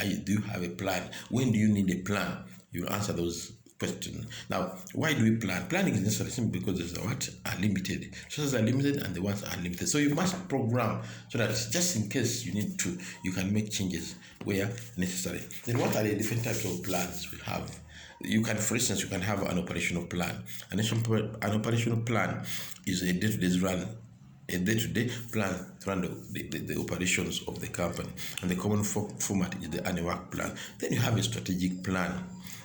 Do you have a plan? When do you need a plan? You answer those questions. Now, why do we plan? Planning is necessary simply because the what are limited. Resources are limited and the ones are limited. So you must program so that just in case you need to, you can make changes where necessary. Then what are the different types of plans we have? You can, for instance, you can have an operational plan. An operational plan is a day-to-day plan to run the operations of the company. And the common format is the annual work plan. Then you have a strategic plan.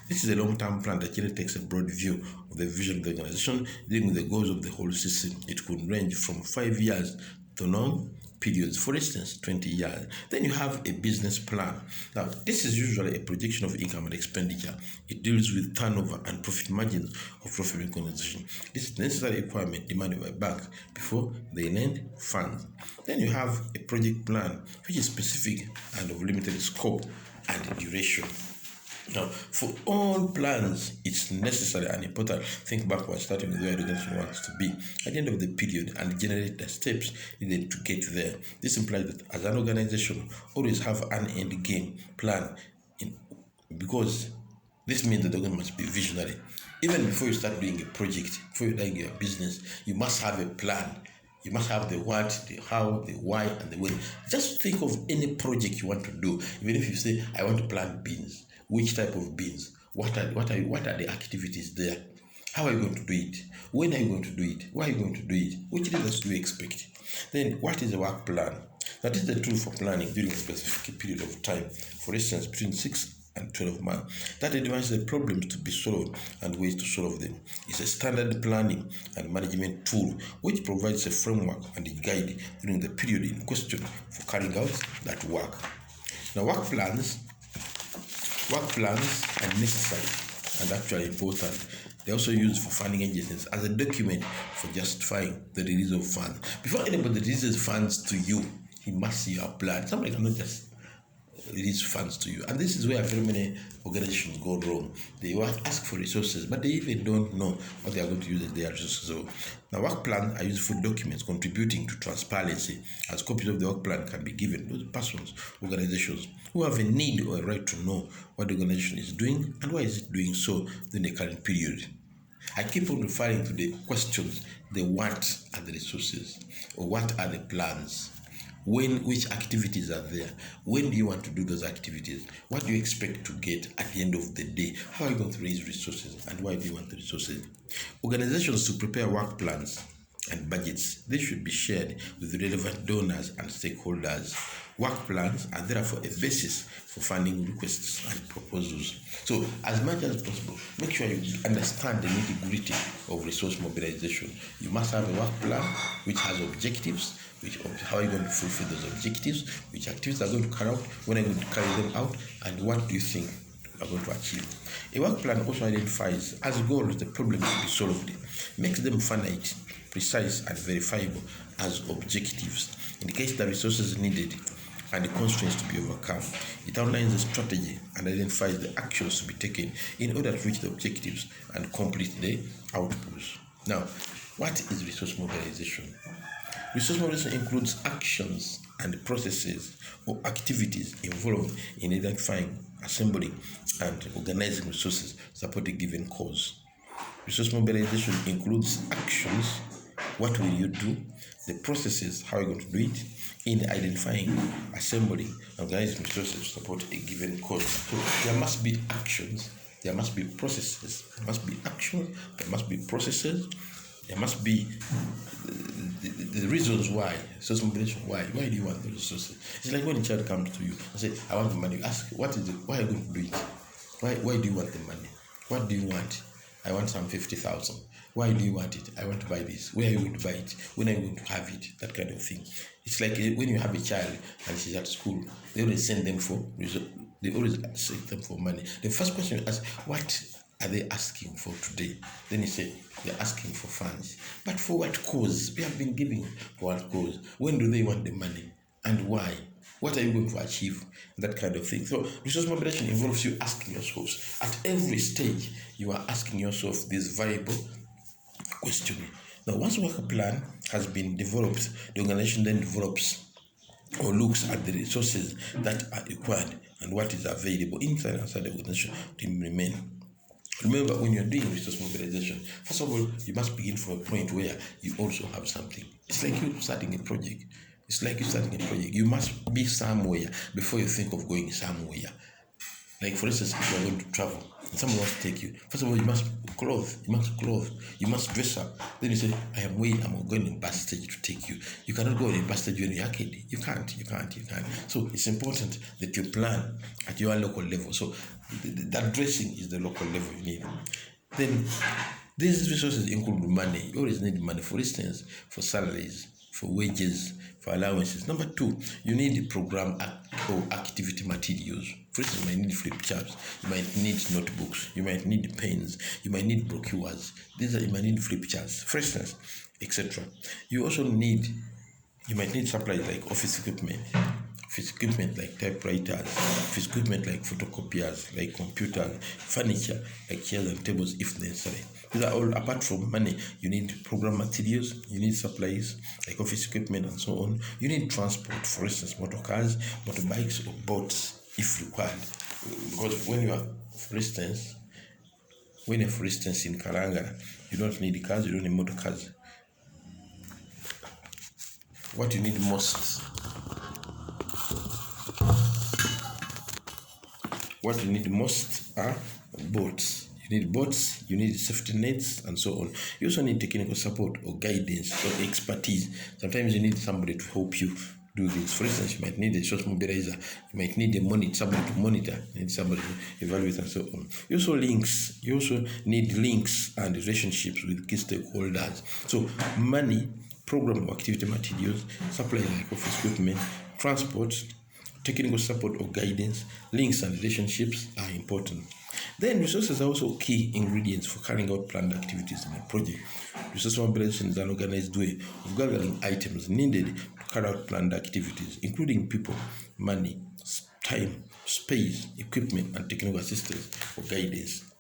This is a long-term plan that generally takes a broad view of the vision of the organization, dealing with the goals of the whole system. It could range from 5 years to long periods, for instance, 20 years. Then you have a business plan. Now, this is usually a projection of income and expenditure. It deals with turnover and profit margins of profit-making organization. This is a necessary requirement demanded by banks before they lend funds. Then you have a project plan, which is specific and of limited scope and duration. Now, for all plans, it's necessary and important to think backward, starting with where the organization wants to be at the end of the period and generate the steps needed to get there. This implies that as an organization, always have an end game plan, because this means that the organization must be visionary. Even before you start doing a project, before you start your business, you must have a plan. You must have the what, the how, the why, and the when. Just think of any project you want to do. Even if you say, I want to plant beans. Which type of beans? What are the activities there? How are you going to do it? When are you going to do it? Why are you going to do it? Which results do you expect? Then what is the work plan? That is the tool for planning during a specific period of time. For instance, between 6 and 12 months. That identifies the problems to be solved and ways to solve them. It's a standard planning and management tool which provides a framework and a guide during the period in question for carrying out that work. Now, work plans are necessary and actually important. They're also used for funding agencies as a document for justifying the release of funds. Before anybody releases funds to you, he must see your plan. Somebody cannot just release funds to you. And this is where very many organizations go wrong. They ask for resources, but they even don't know what they are going to use their resources for. Now, work plans are useful documents contributing to transparency, as copies of the work plan can be given to persons, organizations who have a need or a right to know what the organization is doing and why is it doing so during the current period. I keep on referring to the questions, the what are the resources, or what are the plans? Which activities are there? When do you want to do those activities? What do you expect to get at the end of the day? How are you going to raise resources, and why do you want the resources? Organizations to prepare work plans and budgets, they should be shared with relevant donors and stakeholders. Work plans are therefore a basis for funding requests and proposals. So, as much as possible, make sure you understand the nitty-gritty of resource mobilization. You must have a work plan which has objectives, how are you going to fulfill those objectives, which activities are going to carry out, when are you going to carry them out, and what do you think you are going to achieve. A work plan also identifies as goals the problems to be solved, makes them finite, precise, and verifiable as objectives, indicates the resources needed and the constraints to be overcome. It outlines the strategy and identifies the actions to be taken in order to reach the objectives and complete the outputs. Now, what is resource mobilization? Resource mobilization includes actions and processes or activities involved in identifying, assembling, and organizing resources to support a given cause. Resource mobilization includes actions, what will you do, the processes, how are you going to do it, in identifying, assembling, organizing resources to support a given cause. So there must be actions, there must be processes, there must be actions, there must be processes, there must be the reasons why, resource mobilization, why do you want the resources? It's like when a child comes to you and say, I want the money. You ask, what is it? Why are you going to do it? Why do you want the money? What do you want? I want some 50,000. Why do you want it? I want to buy this. Where are you going to buy it? When are you going to have it? That kind of thing. It's like when you have a child and she's at school, they always send them for money. The first question you ask, what are they asking for today? Then you say, they're asking for funds. But for what cause? We have been giving for what cause? When do they want the money? And why? What are you going to achieve? That kind of thing. So resource mobilization involves you asking yourselves. At every stage, you are asking yourself this variable question. Now, once a work plan has been developed, the organization then develops or looks at the resources that are required and what is available inside and outside the organization to remain. Remember, when you're doing resource mobilization, first of all, you must begin from a point where you also have something. It's like you starting a project. You must be somewhere before you think of going somewhere. Like, for instance, if you are going to travel and someone wants to take you, first of all, you must clothe, you must dress up. Then you say, I'm going in bus stage to take you. You cannot go in bus stage when you're a kid. You can't. So it's important that you plan at your local level. So that dressing is the local level you need. Then these resources include money. You always need money, for instance, for salaries, for wages, for allowances. Number 2, you need program or activity materials. For instance, you might need flip charts, you might need notebooks, you might need pens, you might need brochures. You might need flip charts, for instance, etc. You might need supplies like office equipment like typewriters, office equipment like photocopiers, like computers, furniture like chairs and tables if necessary. These are all, apart from money, you need program materials, you need supplies like office equipment and so on. You need transport, for instance, motor cars, motorbikes, or boats if required. Because when you're, for instance, in Karangara, you don't need cars, you don't need motor cars. What you need most are boats. You need boats, you need safety nets, and so on. You also need technical support or guidance or expertise. Sometimes you need somebody to help you do this. For instance, you might need a resource mobilizer, you might need somebody to monitor, you need somebody to evaluate, and so on. You also need links and relationships with key stakeholders. So money, program or activity materials, supply like office equipment, transport, technical support or guidance, links and relationships are important. Then resources are also key ingredients for carrying out planned activities in a project. Resource mobilization is an organized way of gathering items needed to carry out planned activities, including people, money, time, space, equipment, and technical assistance or guidance.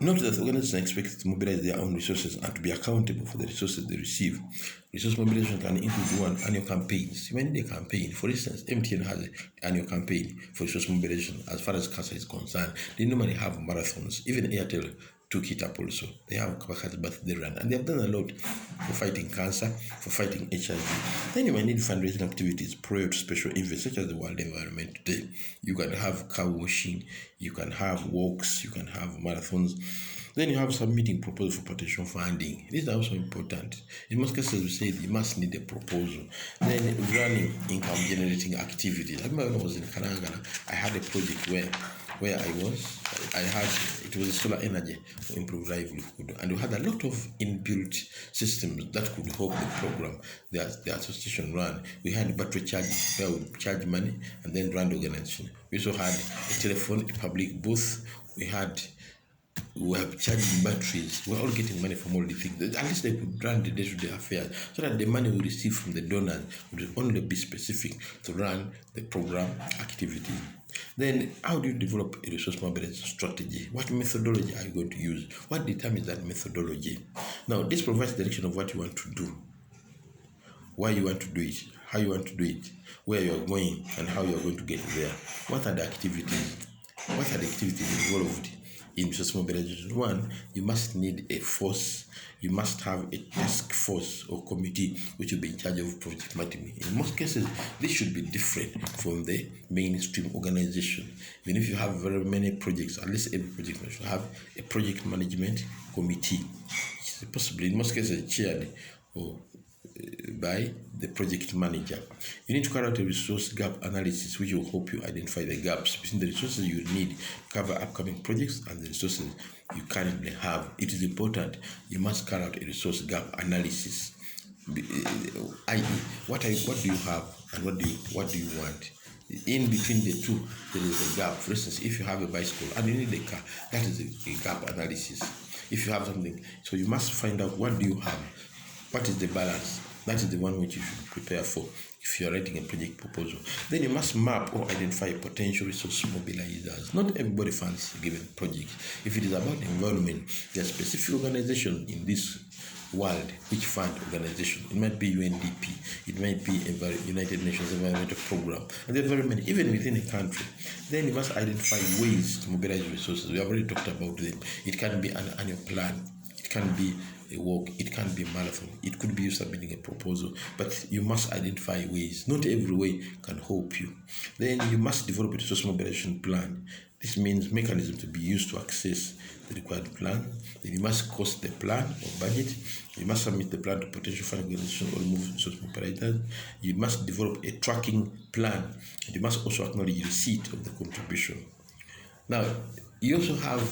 Note that organizations are expected to mobilize their own resources and to be accountable for the resources they receive. Resource mobilization can include annual campaigns. You might need a campaign. For instance, MTN has an annual campaign for resource mobilization as far as cancer is concerned. They normally have marathons. Even Airtel took it up also. They have Kabaka's birthday run, and they have done a lot for fighting cancer, for fighting HIV. Then you might need fundraising activities prior to special events such as the World Environment Day. You can have car washing, you can have walks, you can have marathons. Then you have submitting proposal for potential funding. These are also important. In most cases, we say you must need a proposal. Then running income generating activities. I remember when I was in Karangara, I had a project where it was solar energy for improved livelihood, and we had a lot of inbuilt systems that could help the program the association ran. We had battery charging where we charge money and then run the organization. We also had a telephone, a public booth. We were charging batteries. We're all getting money from all the things. At least they could run the day-to-day affairs so that the money we receive from the donors would only be specific to run the program activity. Then, how do you develop a resource mobilization strategy? What methodology are you going to use? What determines that methodology? Now, this provides direction of what you want to do, why you want to do it, how you want to do it, where you are going, and how you are going to get there. What are the activities? What are the activities involved in resource mobilization? One, you must need a force. You must have a task force or committee which will be in charge of project management. In most cases, this should be different from the mainstream organization. Even if you have very many projects, at least every project should have a project management committee, possibly in most cases chaired or by the project manager. You need to carry out a resource gap analysis which will help you identify the gaps between the resources you need to cover upcoming projects and the resources you currently have. It is important you must carry out a resource gap analysis, i.e. what do you have and what do you want. In between the two, there is a gap. For instance, if you have a bicycle and you need a car, that is a gap analysis. If you have something, so you must find out what do you have, what is the balance. That is the one which you should prepare for if you are writing a project proposal. Then you must map or identify potential resource mobilizers. Not everybody funds a given project. If it is about the environment, there are specific organizations in this world which fund organization. It might be UNDP, it might be United Nations Environmental Program, and there are very many, even within a country. Then you must identify ways to mobilize resources. We have already talked about them. It can be an annual plan, it can be a walk, it can be a marathon, it could be you submitting a proposal, but you must identify ways. Not every way can help you. Then you must develop a resource mobilization plan. This means mechanism to be used to access the required plan. Then you must cost the plan or budget. You must submit the plan to potential funding organizations or remove resource mobilizers. You must develop a tracking plan. And you must also acknowledge receipt of the contribution. Now, you also have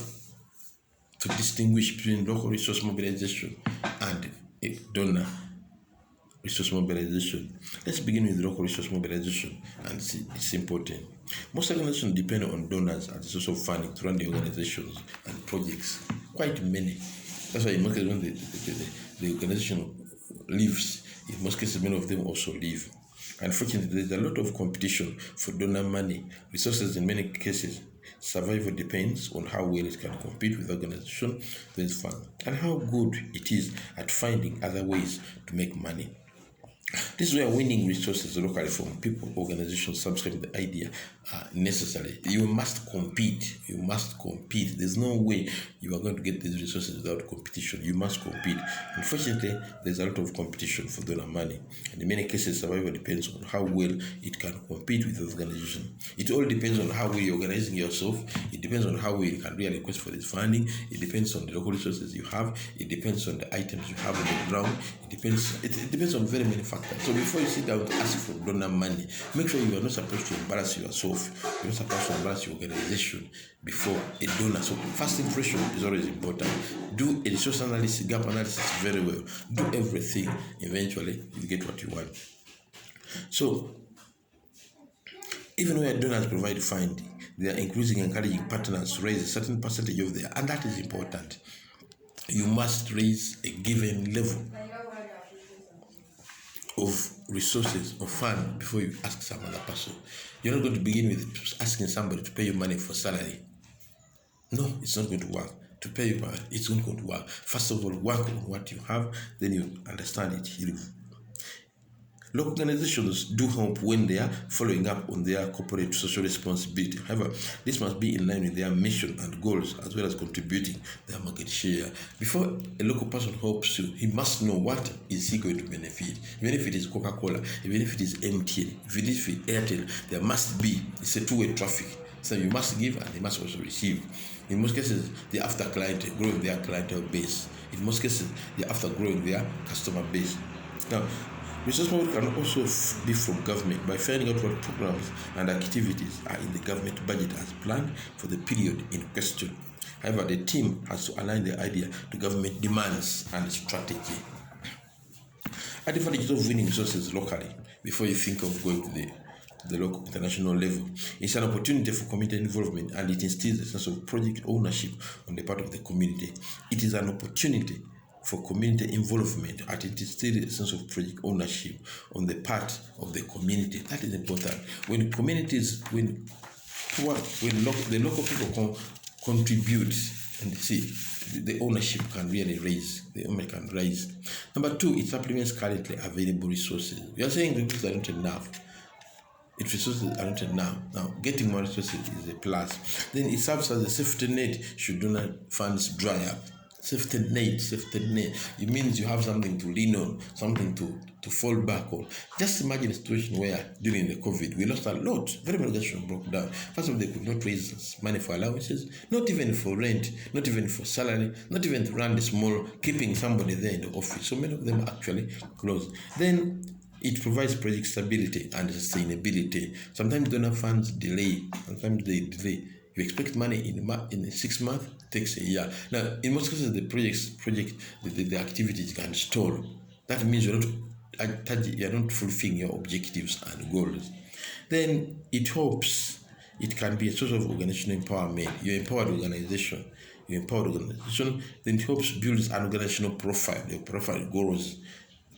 to distinguish between local resource mobilization and a donor resource mobilization. Let's begin with local resource mobilization, and see, it's important. Most organizations depend on donors as a source of funding to run the organizations and projects. Quite many. That's why in most cases when the organization leaves, in most cases many of them also leave. Unfortunately, there's a lot of competition for donor money. Resources in many cases, survival depends on how well it can compete with organization that fund and how good it is at finding other ways to make money. This is where winning resources locally from people, organizations subscribe to the idea necessary. You must compete. You must compete. There's no way you are going to get these resources without competition. You must compete. Unfortunately, there's a lot of competition for donor money. And in many cases, survival depends on how well it can compete with the organization. It all depends on how well you're organizing yourself. It depends on how well you can really request for this funding. It depends on the local resources you have. It depends on the items you have on the ground. It depends on very many factors. So before you sit down to ask for donor money, make sure you are not supposed to embarrass yourself. You're not supposed to embarrass your organization before a donor. So first impression is always important. Do a resource analysis, gap analysis very well. Do everything. Eventually, you get what you want. So even where donors provide funding, they are increasing, encouraging partners to raise a certain percentage of their, and that is important. You must raise a given level of resources or fund before you ask some other person. You're not going to begin with asking somebody to pay you money for salary. No, it's not going to work. To pay you money, it's not going to work. First of all, work on what you have, then you understand it. Local organizations do help when they are following up on their corporate social responsibility. However, this must be in line with their mission and goals, as well as contributing their market share. Before a local person helps you, he must know what is he going to benefit. Even if it is Coca-Cola, even if it is MTN, even if it is Airtel, there must be, it's a two-way traffic. So you must give and they must also receive. In most cases, they're after growing their clientele base. In most cases, they're after growing their customer base. Now, resource mobility can also be from government by finding out what programs and activities are in the government budget as planned for the period in question. However, the team has to align the idea to government demands and strategy. Advantages of winning resources locally before you think of going to the local international level. It's an opportunity for community involvement, and it instills a sense of project ownership on the part of the community. It is an opportunity for community involvement, and it instills a sense of project ownership on the part of the community. That is important. When the local people contribute, and see, the ownership can really raise. The ownership can rise. Number two, it supplements currently available resources. We are saying the resources are not enough. If resources are not enough, now getting more resources is a plus. Then it serves as a safety net should donor funds dry up. Safety net. It means you have something to lean on, something to fall back on. Just imagine a situation where during the COVID, we lost a lot. Very many organizations broke down. First of all, they could not raise money for allowances, not even for rent, not even for salary, not even to run the small, keeping somebody there in the office. So many of them actually closed. Then it provides project stability and sustainability. Sometimes donor funds delay. Sometimes they delay. You expect money in 6 months, takes a year. Now, in most cases, the activities can stall. That means you're not fulfilling your objectives and goals. Then it helps. It can be a source of organizational empowerment. You're empowered organization. Then it helps build an organizational profile. Your profile grows.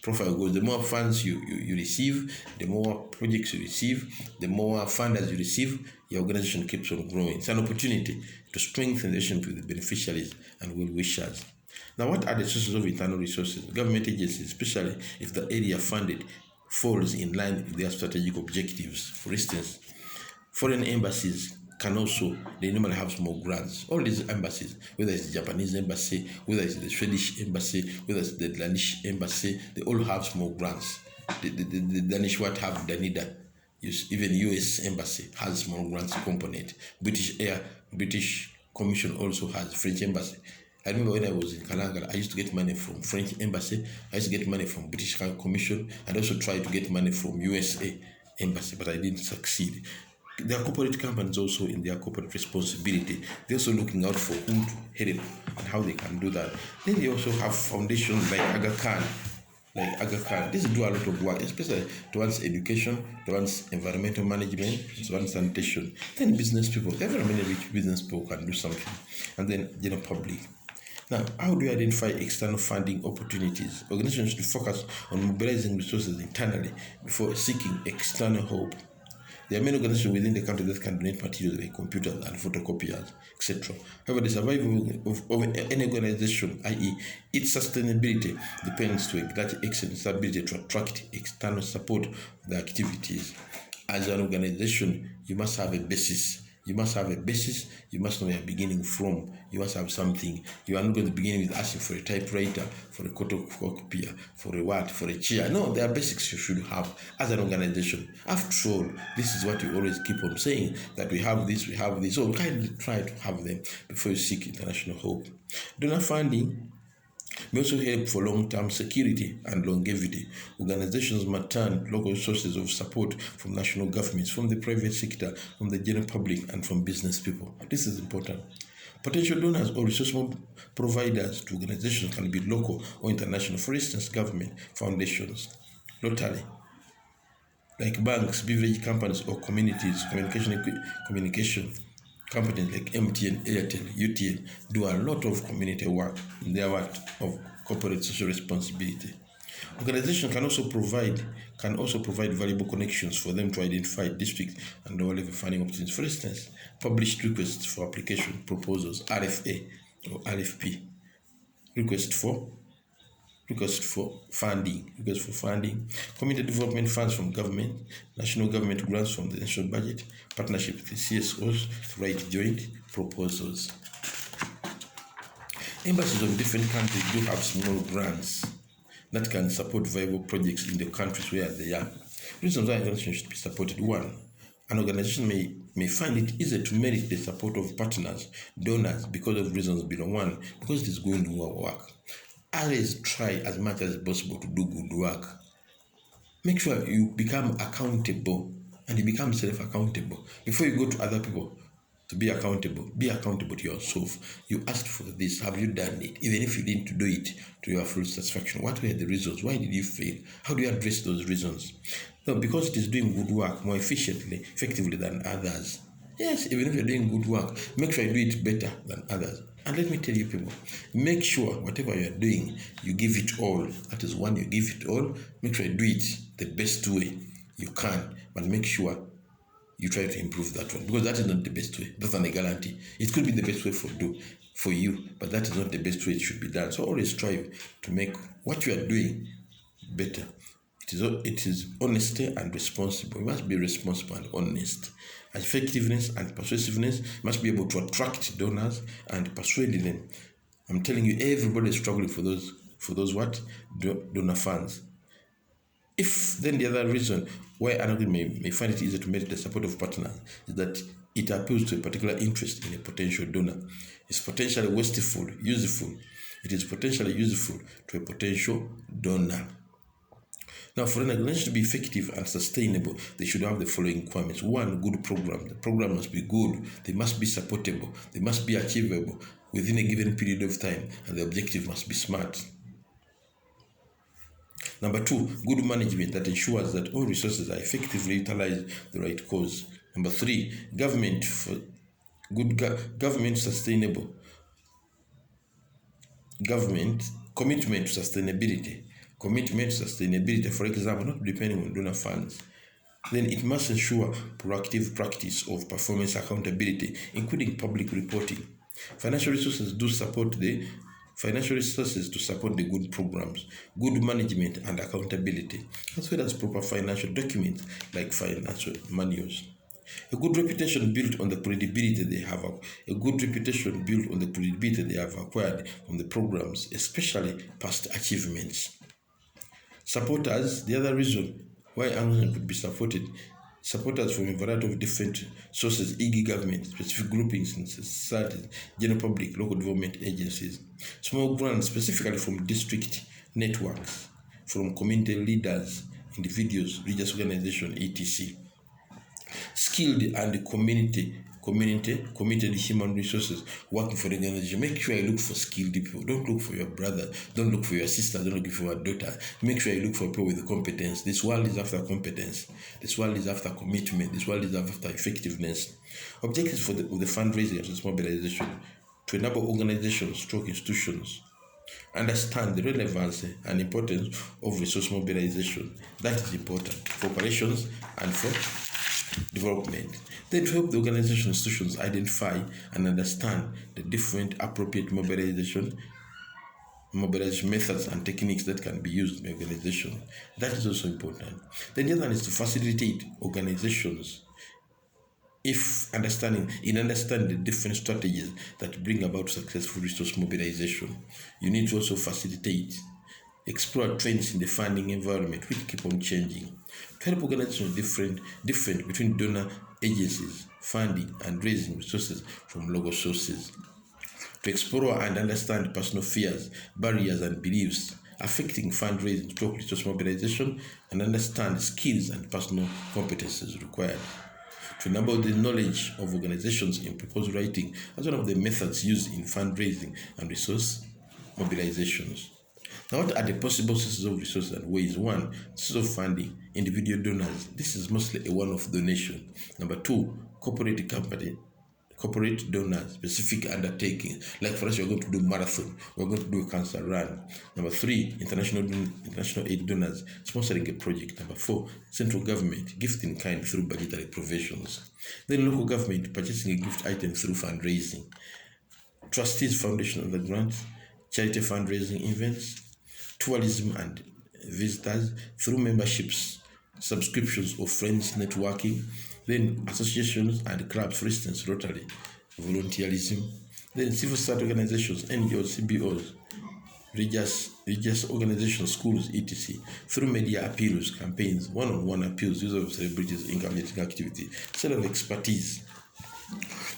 The more funds you receive, the more projects you receive, the more funders you receive, your organization keeps on growing. It's an opportunity to strengthen the relationship with the beneficiaries and well-wishers. Now, what are the sources of internal resources? Government agencies, especially if the area funded falls in line with their strategic objectives. For instance, foreign embassies can also, they normally have small grants. All these embassies, whether it's the Japanese embassy, whether it's the Swedish embassy, whether it's the Danish embassy, they all have small grants. The Danish what have Danida. Even US embassy has small grants component. British Commission also has. French embassy. I remember when I was in Kalangala, I used to get money from French embassy. I used to get money from British Commission, and also try to get money from USA embassy, but I didn't succeed. There are corporate companies also in their corporate responsibility. They're also looking out for whom to help and how they can do that. Then they also have foundations like Aga Khan. This do a lot of work, especially towards education, towards environmental management, towards sanitation. Then business people, very many rich business people can do something. And then general public. Now, how do you identify external funding opportunities? Organizations should focus on mobilizing resources internally before seeking external help. There are many organizations within the country that can donate materials like computers and photocopiers, etc. However, the survival of any organization, i.e., its sustainability, depends to a large extent on its ability to attract external support for the activities. As an organization, you must have a basis. You must have a basis. You must know where you're beginning from. You must have something. You are not going to begin with asking for a typewriter, for a photocopier, for a what, for a chair. No, there are basics you should have as an organization. After all, this is what we always keep on saying, that we have this, we have this. So kindly try to have them before you seek international help. Donor funding may also help for long-term security and longevity. Organizations must turn local sources of support from national governments, from the private sector, from the general public, and from business people. This is important. Potential donors or resource providers to organizations can be local or international. For instance, government, foundations, locally, like banks, beverage companies, or communities, communication companies like MTN, Airtel, UTN do a lot of community work in their work of corporate social responsibility. Organizations can also provide valuable connections for them to identify district and lower level funding opportunities. For instance, published requests for application proposals, RFA or RFP, request for funding, community development funds from government, national government grants from the national budget, partnership with the CSOs to write joint proposals. Embassies of different countries do have small grants that can support viable projects in the countries where they are. Reasons why organizations should be supported. 1. An organization may find it easier to merit the support of partners, donors, because of reasons below. 1, because it is going to work. Always try as much as possible to do good work. Make sure you become accountable and you become self-accountable. Before you go to other people to be accountable to yourself. You asked for this, have you done it? Even if you didn't do it to your full satisfaction, what were the reasons? Why did you fail? How do you address those reasons? No, because it is doing good work more effectively than others. Yes, even if you're doing good work, make sure you do it better than others. And let me tell you people, make sure whatever you're doing, you give it all. That is one, you give it all. Make sure you do it the best way you can, but make sure you try to improve that one, because that is not the best way. That's not a guarantee. It could be the best way for you, but that is not the best way it should be done. So always strive to make what you are doing better. It is honesty and responsible. You must be responsible and honest. Effectiveness and persuasiveness must be able to attract donors and persuade them. I'm telling you, everybody is struggling for those donor funds. If then the other reason why an organization may find it easier to merit the support of partners is that it appeals to a particular interest in a potential donor. It's potentially wasteful, useful. It is potentially useful to a potential donor. Now, for an organization to be effective and sustainable, they should have the following requirements. 1, good program. The program must be good. They must be supportable. They must be achievable within a given period of time, and the objective must be smart. Number 2, good management that ensures that all resources are effectively utilized the right cause. Number 3, government sustainable. Government commitment to sustainability. For example, not depending on donor funds. Then it must ensure proactive practice of performance accountability, including public reporting. Financial resources do support the financial resources to support the good programs, good management and accountability, as well as proper financial documents like financial manuals. A good reputation built on the credibility they have, a good reputation built on the credibility they have acquired from the programs, especially past achievements. Supporters, the other reason why Amazon could be supporters from a variety of different sources, e.g. government, specific groupings in society, general public, local development agencies, small grants specifically from district networks, from community leaders, individuals, religious organizations, etc. Skilled and committed human resources working for the organization. Make sure you look for skilled people. Don't look for your brother, don't look for your sister, don't look for your daughter. Make sure you look for people with competence. This world is after competence. This world is after commitment. This world is after effectiveness. Objectives of the fundraising and resource mobilization: to enable organizations, stroke institutions, understand the relevance and importance of resource mobilization. That is important for operations and for development. Then to help the organization institutions identify and understand the different appropriate mobilization methods and techniques that can be used in the organization. That is also important. Then the other one is to facilitate organizations understanding the different strategies that bring about successful resource mobilization. You need to also facilitate, explore trends in the funding environment which keep on changing, to help organizations different between donor agencies, funding and raising resources from local sources, to explore and understand personal fears, barriers and beliefs affecting fundraising, stroke resource mobilization, and understand skills and personal competencies required, to enable the knowledge of organizations in proposal writing as one of the methods used in fundraising and resource mobilizations. Now, what are the possible sources of resources and ways? 1, sources of funding, individual donors. This is mostly a one-off donation. Number 2, corporate donors, specific undertaking. Like for us, we're going to do marathon, we're going to do a cancer run. Number 3, international aid donors, sponsoring a project. Number 4, central government, gift in kind through budgetary provisions. Then local government, purchasing a gift item through fundraising. Trustees, foundation of the grants, charity fundraising events, tourism and visitors through memberships, subscriptions of friends, networking, then associations and clubs, for instance, Rotary, volunteerism, then civil society organizations, NGOs, CBOs, religious organizations, schools, etc., through media appeals, campaigns, one-on-one appeals, use of celebrities, income-generating activity, sale of expertise.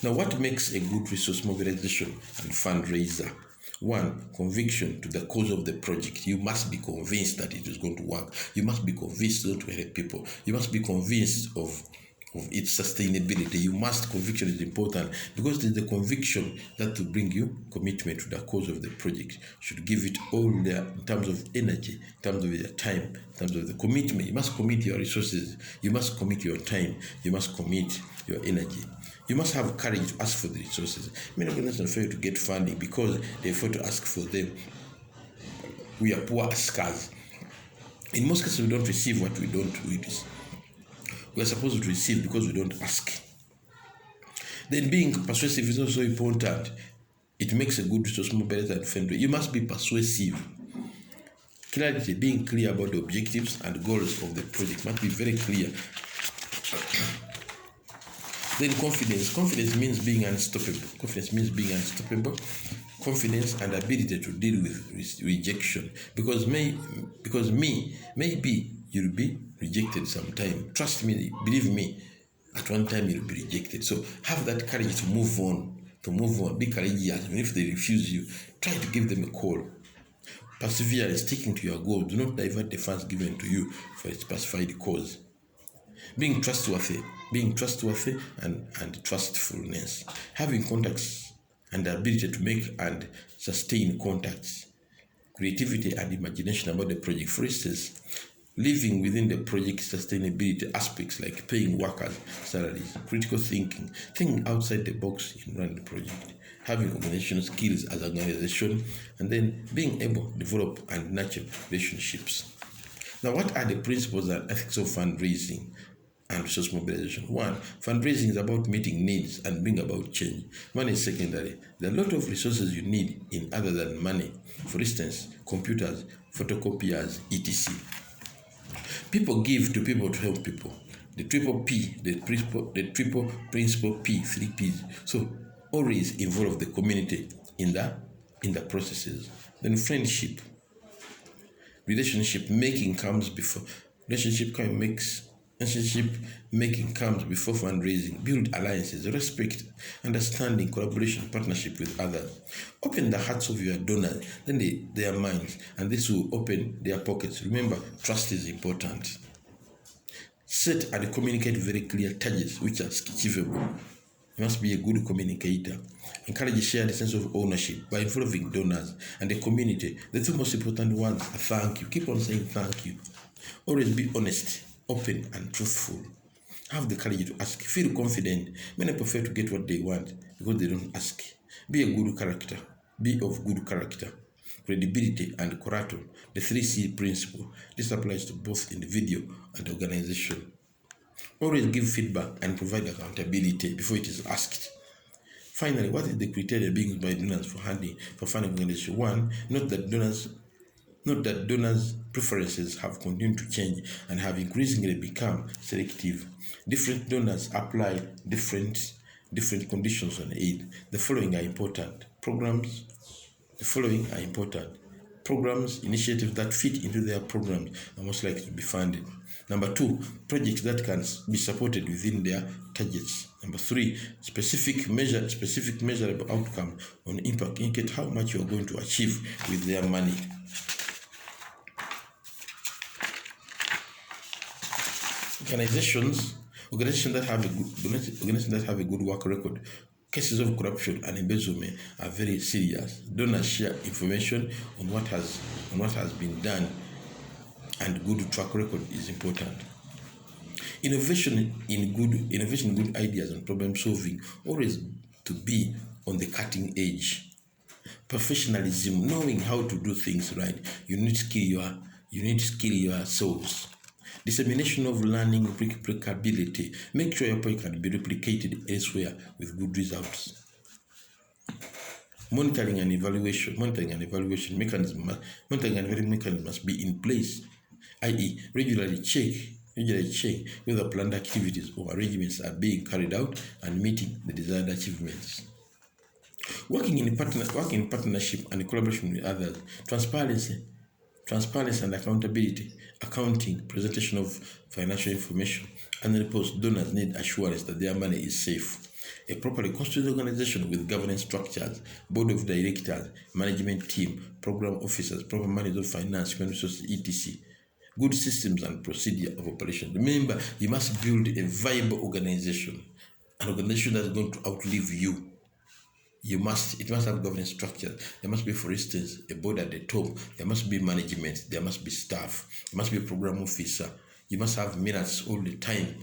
Now, what makes a good resource mobilization and fundraiser? 1, conviction to the cause of the project. You must be convinced that it is going to work. You must be convinced to help people. You must be convinced of its sustainability. Conviction is important because it is the conviction that will bring you commitment to the cause of the project. You should give it all there in terms of energy, in terms of your time, in terms of the commitment. You must commit your resources. You must commit your time. You must commit your energy. You must have courage to ask for the resources. Many organizations fail to get funding because they fail to ask for them. We are poor askers. In most cases, we don't receive what we don't read. We are supposed to receive because we don't ask. Then being persuasive is also important. It makes a good resource mobilizer and fundraiser. You must be persuasive. Clarity, being clear about the objectives and goals of the project, must be very clear. Then confidence. Confidence means being unstoppable. Confidence and ability to deal with rejection. Because maybe you'll be rejected sometime. Trust me, believe me, at one time you'll be rejected. So have that courage to move on. Be courageous. Even if they refuse you, try to give them a call. Persevere in sticking to your goal. Do not divert the funds given to you for a specified cause. Being trustworthy and trustfulness. Having contacts and the ability to make and sustain contacts. Creativity and imagination about the project. For instance, living within the project sustainability aspects like paying workers salaries, critical thinking outside the box in running the project, having organizational skills as an organization, and then being able to develop and nurture relationships. Now, what are the principles and ethics of fundraising? and resource mobilization. One, fundraising is about meeting needs and bring about change. Money is secondary. There are a lot of resources you need in other than money. For instance, computers, photocopiers, etc. People give to people to help people. The triple P, the triple principle P, 3 Ps. So always involve the community in the processes. Then friendship. Relationship making comes before fundraising. Build alliances, respect, understanding, collaboration, partnership with others. Open the hearts of your donors, then their minds, and this will open their pockets. Remember, trust is important. Set and communicate very clear targets which are achievable. You must be a good communicator. Encourage a shared sense of ownership by involving donors and the community. The two most important ones are thank you. Keep on saying thank you. Always be honest, open, and truthful. Have the courage to ask. Feel confident. Many prefer to get what they want because they don't ask. Be a good character. Be of good character. Credibility and collateral. The 3C principle. This applies to both individual and organization. Always give feedback and provide accountability before it is asked. Finally, what is the criteria being used by donors for funding organization? One, note that donors' preferences have continued to change and have increasingly become selective. Different donors apply different conditions on aid. The following are important. Programs, initiatives that fit into their programs are most likely to be funded. Number 2, projects that can be supported within their targets. Number 3, specific measurable outcome on impact indicate how much you are going to achieve with their money. Organizations that have a good work record. Cases of corruption and embezzlement are very serious. Donors share information on what has been done, and good track record is important. Innovation in good ideas and problem solving, always to be on the cutting edge. Professionalism, knowing how to do things right. You need skill yourselves. Dissemination of learning, replicability. Make sure your project can be replicated elsewhere with good results. Monitoring and evaluation mechanism must be in place, i.e., regularly check whether planned activities or arrangements are being carried out and meeting the desired achievements. Working in partnership and collaboration with others. Transparency and accountability. Accounting, presentation of financial information, and reports. Donors need assurance that their money is safe. A properly constituted organization with governance structures, board of directors, management team, program officers, proper management of finance, human resources, etc. Good systems and procedure of operation. Remember, you must build a viable organization, an organization that is going to outlive you. It must have governance structure. There must be, for instance, a board at the top. There must be management. There must be staff. There must be a program officer. You must have minutes all the time.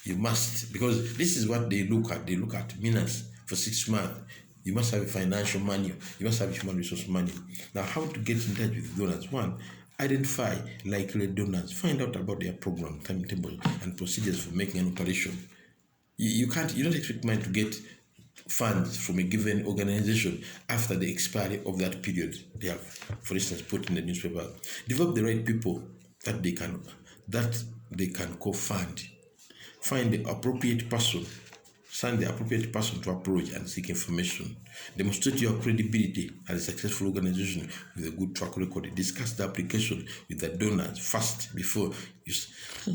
You must, because this is what they look at. They look at minutes for 6 months. You must have a financial manual. You must have a human resource manual. Now, how to get in touch with donors? 1, identify likely donors. Find out about their program, timetable, and procedures for making an operation. You don't expect money to get funds from a given organization after the expiry of that period they have, for instance, put in the newspaper. Develop the right people that they can co-fund. Find the appropriate person to approach and seek information. Demonstrate your credibility as a successful organization with a good track record. Discuss the application with the donors first before you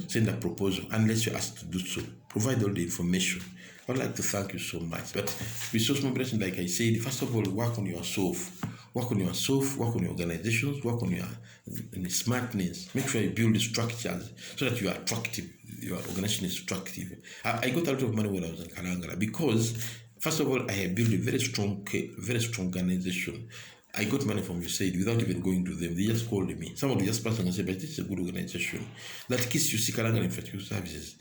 send a proposal, unless you're asked to do so. Provide all the information. I'd like to thank you so much. But resource mobilization, like I said, first of all, work on yourself. Work on your organizations, work on your smartness. Make sure you build the structures so that you are attractive. Your organization is attractive. I got a lot of money when I was in Kalangala because, first of all, I have built a very strong organization. I got money from USAID without even going to them. They just called me. Some of the just person and said, but this is a good organization. That KISS Kalangala Infrastructure Services.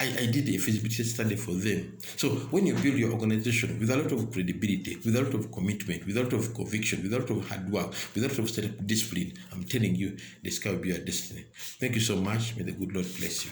I did a feasibility study for them. So when you build your organization with a lot of credibility, with a lot of commitment, with a lot of conviction, with a lot of hard work, with a lot of self-discipline, I'm telling you, the sky will be your destiny. Thank you so much. May the good Lord bless you.